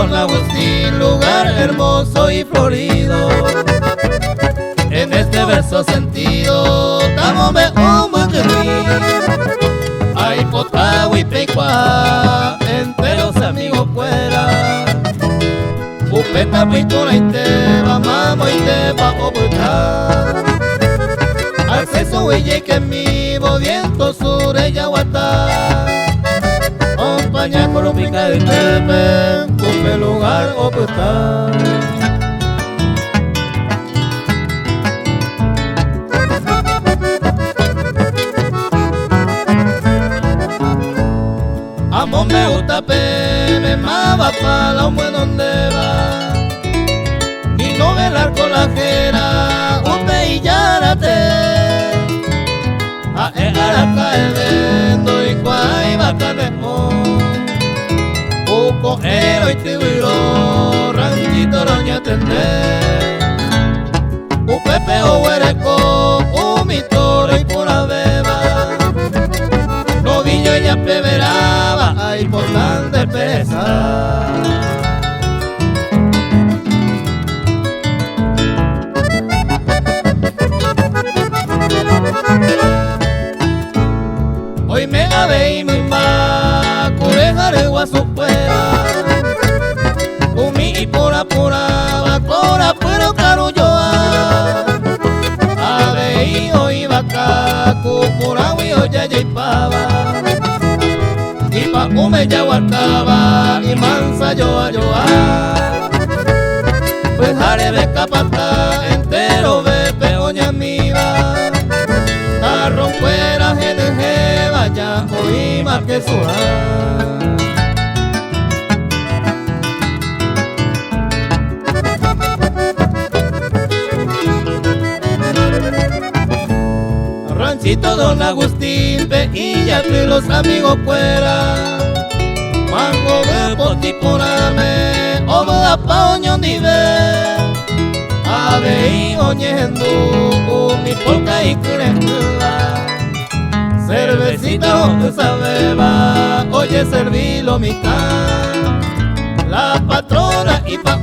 Don Agustín, lugar hermoso y florido. En este verso sentido, tamome como que ay potagua y pecua, entre los amigos fuera. Upeta pintura y te va mamo y te va ocultar. Acceso huille que mi viento sur ella guata. Compañía colombica de Tepe, un lugar ocultar. Amor me gusta me mava pa la un buen donde va. Y no velar con la jera, usted y yarate. A araca el vendo y cuay vaca de Uco ero y tibiro, ranchito roña tender. Pepe o huereco, mi toro y pura beba. Novillo ella peveraba, ay por tan de pesar. Hoy me ave y mi ma, curejare guaso fuera. Umi y pura va cora, pero caro yo. Ave y hoy vaca, cupura y oye y pava. Y pa' ume ya guarcaba y mansa yo a pues jare de capata entero ve peoña miva. Tarro fuera gente vaya oí más que suar. Ranchito Don Agustín, veía que los amigos fuera. Mango de potiporame, oba paoño ni ve. Ave y oñendo, mi polca y crengla. Cervecita donde sabeba, oye servilo mi can. La patrona y pa'